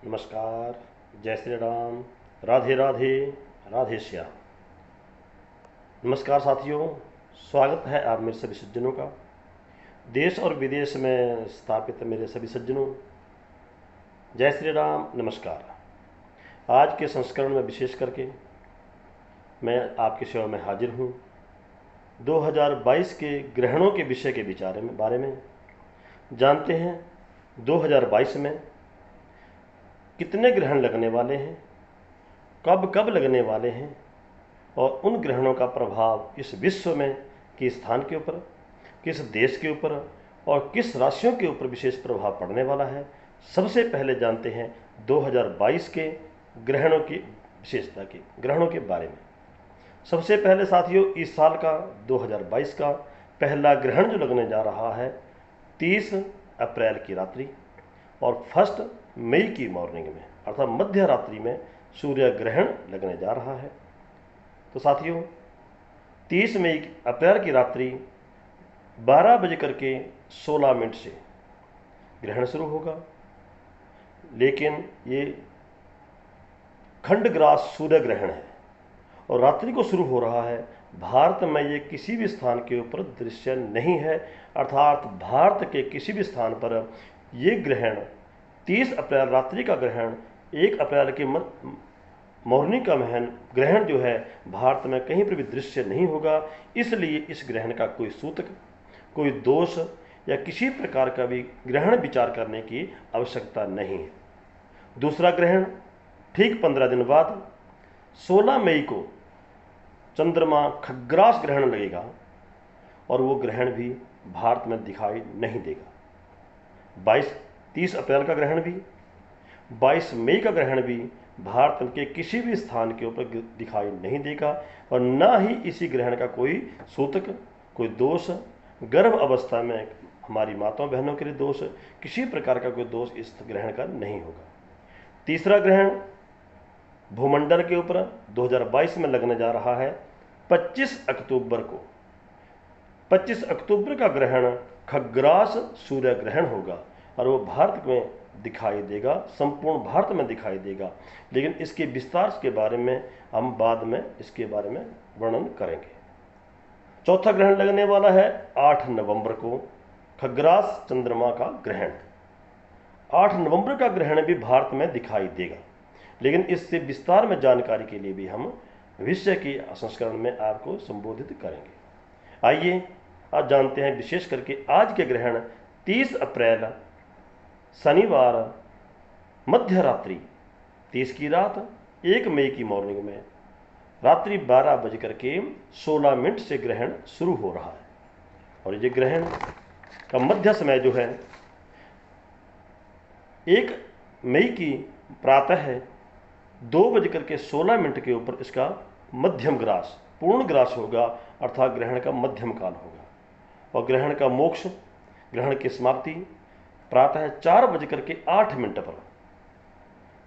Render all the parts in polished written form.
नमस्कार। जय श्री राम। राधे राधे। राधे श्याम। नमस्कार साथियों, स्वागत है आप मेरे सभी सज्जनों का। देश और विदेश में स्थापित मेरे सभी सज्जनों, जय श्री राम, नमस्कार। आज के संस्करण में विशेष करके मैं आपकी सेवा में हाजिर हूँ। 2022 के ग्रहणों के विषय के बारे में जानते हैं। 2022 में कितने ग्रहण लगने वाले हैं, कब कब लगने वाले हैं, और उन ग्रहणों का प्रभाव इस विश्व में किस स्थान के ऊपर, किस देश के ऊपर और किस राशियों के ऊपर विशेष प्रभाव पड़ने वाला है। सबसे पहले जानते हैं 2022 के ग्रहणों की विशेषता के ग्रहणों के बारे में। सबसे पहले साथियों, इस साल का 2022 का पहला ग्रहण जो लगने जा रहा है 30 अप्रैल की रात्रि और 1 मई की मॉर्निंग में, अर्थात मध्य रात्रि में सूर्य ग्रहण लगने जा रहा है। तो साथियों, 30 मई अप्रैल की रात्रि 12:16 से ग्रहण शुरू होगा, लेकिन ये खंडग्रास सूर्य ग्रहण है और रात्रि को शुरू हो रहा है। भारत में ये किसी भी स्थान के ऊपर दृश्य नहीं है, अर्थात भारत के किसी भी स्थान पर ये ग्रहण 30 अप्रैल रात्रि का ग्रहण 1 अप्रैल के मॉर्निंग का ग्रहण जो है भारत में कहीं पर भी दृश्य नहीं होगा। इसलिए इस ग्रहण का कोई सूतक, कोई दोष या किसी प्रकार का भी ग्रहण विचार करने की आवश्यकता नहीं है। दूसरा ग्रहण ठीक 15 दिन बाद 16 मई को चंद्रमा खग्रास ग्रहण लगेगा और वो ग्रहण भी भारत में दिखाई नहीं देगा। 30 अप्रैल का ग्रहण भी, 22 मई का ग्रहण भी भारत के किसी भी स्थान के ऊपर दिखाई नहीं देगा और न ही इसी ग्रहण का कोई सूतक, कोई दोष, गर्भ अवस्था में हमारी माताओं बहनों के लिए दोष, किसी प्रकार का कोई दोष इस ग्रहण का नहीं होगा। तीसरा ग्रहण भूमंडल के ऊपर 2022 में लगने जा रहा है 25 अक्टूबर को। 25 अक्टूबर का ग्रहण खग्रास सूर्य ग्रहण होगा और वो भारत में दिखाई देगा, संपूर्ण भारत में दिखाई देगा। लेकिन इसके विस्तार के बारे में हम बाद में इसके बारे में वर्णन करेंगे। चौथा ग्रहण लगने वाला है 8 नवंबर को, खग्रास चंद्रमा का ग्रहण। 8 नवंबर का ग्रहण भी भारत में दिखाई देगा, लेकिन इससे विस्तार में जानकारी के लिए भी हम भविष्य की संस्करण में आपको संबोधित करेंगे। आइए आज जानते हैं विशेष करके आज के ग्रहण 30 अप्रैल शनिवार मध्य रात्रि 30 की रात 1 मई की मॉर्निंग में रात्रि 12:16 से ग्रहण शुरू हो रहा है और ये ग्रहण का मध्य समय जो है 1 मई की प्रातः है 2:16 के ऊपर इसका मध्यम ग्रास, पूर्ण ग्रास होगा, अर्थात ग्रहण का मध्यम काल होगा। और ग्रहण का मोक्ष, ग्रहण की समाप्ति प्रातः 4:08 पर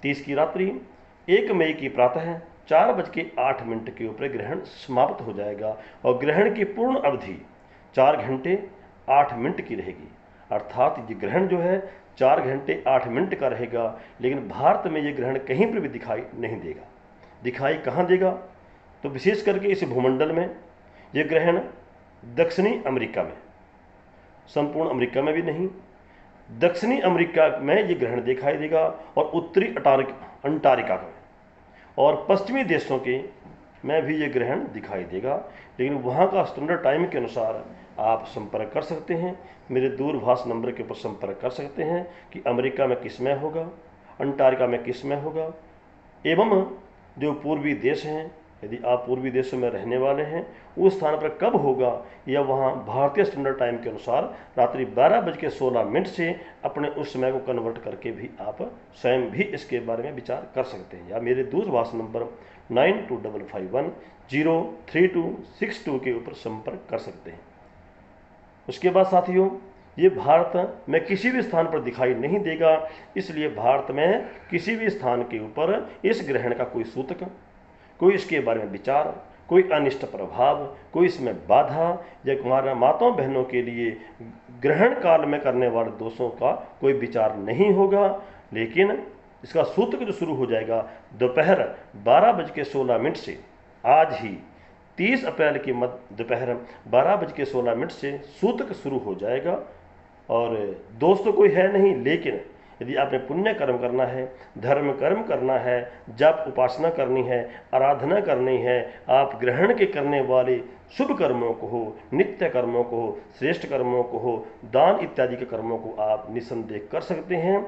30 की रात्रि 1 मई की प्रातः 4:08 के ऊपर ग्रहण समाप्त हो जाएगा और ग्रहण की पूर्ण अवधि 4 घंटे 8 मिनट की रहेगी। अर्थात ये ग्रहण जो है 4 घंटे 8 मिनट का रहेगा, लेकिन भारत में ये ग्रहण कहीं पर भी दिखाई नहीं देगा। दिखाई कहाँ देगा? तो विशेष करके इस भूमंडल में ये ग्रहण दक्षिणी अमेरिका में, संपूर्ण अमेरिका में भी नहीं, दक्षिणी अमेरिका में ये ग्रहण दिखाई देगा और उत्तरी अंटार्कटिका में और पश्चिमी देशों के में भी ये ग्रहण दिखाई देगा। लेकिन वहाँ का स्टैंडर्ड टाइम के अनुसार आप संपर्क कर सकते हैं, मेरे दूरभाष नंबर के ऊपर संपर्क कर सकते हैं कि अमेरिका में किस में होगा, अंटार्कटिका में किस में होगा। एवं जो पूर्वी देश हैं, यदि आप पूर्वी देशों में रहने वाले हैं, उस स्थान पर कब होगा या वहाँ भारतीय स्टैंडर्ड टाइम के अनुसार रात्रि 12:16 से अपने उस समय को कन्वर्ट करके भी आप स्वयं भी इसके बारे में विचार कर सकते हैं, या मेरे दूरभाष नंबर 9255103262 के ऊपर संपर्क कर सकते हैं। उसके बाद साथियों, ये भारत में किसी भी स्थान पर दिखाई नहीं देगा, इसलिए भारत में किसी भी स्थान के ऊपर इस ग्रहण का कोई सूतक, कोई इसके बारे में विचार, कोई अनिष्ट प्रभाव, कोई इसमें बाधा या हमारे माताओं बहनों के लिए ग्रहण काल में करने वाले दोषों का कोई विचार नहीं होगा। लेकिन इसका सूतक जो शुरू हो जाएगा दोपहर 12:16 से, आज ही 30 अप्रैल की दोपहर 12:16 से सूतक शुरू हो जाएगा। और दोस्तों कोई है नहीं, लेकिन यदि आपने पुण्य कर्म करना है, धर्म कर्म करना है, जप उपासना करनी है, आराधना करनी है, आप ग्रहण के करने वाले शुभ कर्मों को हो, नित्य कर्मों को हो, श्रेष्ठ कर्मों को हो, दान इत्यादि के कर्मों को आप निसंदेह कर सकते हैं,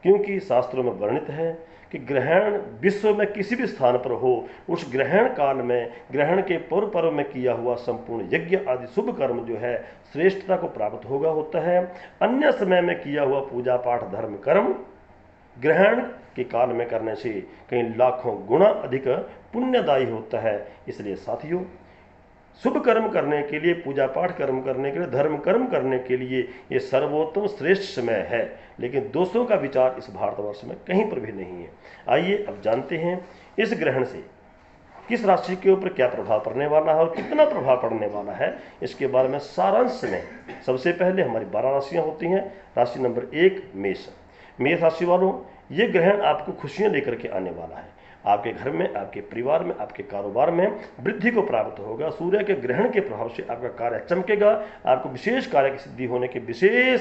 क्योंकि शास्त्रों में वर्णित है कि ग्रहण विश्व में किसी भी स्थान पर हो, उस ग्रहण काल में ग्रहण के पूर्व पर्व में किया हुआ संपूर्ण यज्ञ आदि शुभ कर्म जो है श्रेष्ठता को प्राप्त होता है। अन्य समय में किया हुआ पूजा पाठ धर्म कर्म ग्रहण के काल में करने से कई लाखों गुना अधिक पुण्यदायी होता है। इसलिए साथियों, शुभ कर्म करने के लिए, पूजा पाठ कर्म करने के लिए, धर्म कर्म करने के लिए ये सर्वोत्तम श्रेष्ठ समय है, लेकिन दोस्तों का विचार इस भारतवर्ष में कहीं पर भी नहीं है। आइए अब जानते हैं इस ग्रहण से किस राशि के ऊपर क्या प्रभाव पड़ने वाला है और कितना प्रभाव पड़ने वाला है, इसके बारे में सारांश में सबसे पहले हमारी 12 राशियां होती हैं। राशि नंबर 1 मेष। मेष राशि वालों, ये ग्रहण आपको खुशियां लेकर के आने वाला है। आपके घर में, आपके परिवार में, आपके कारोबार में वृद्धि को प्राप्त होगा। सूर्य के ग्रहण के प्रभाव से आपका कार्य चमकेगा। आपको विशेष कार्य की सिद्धि होने के विशेष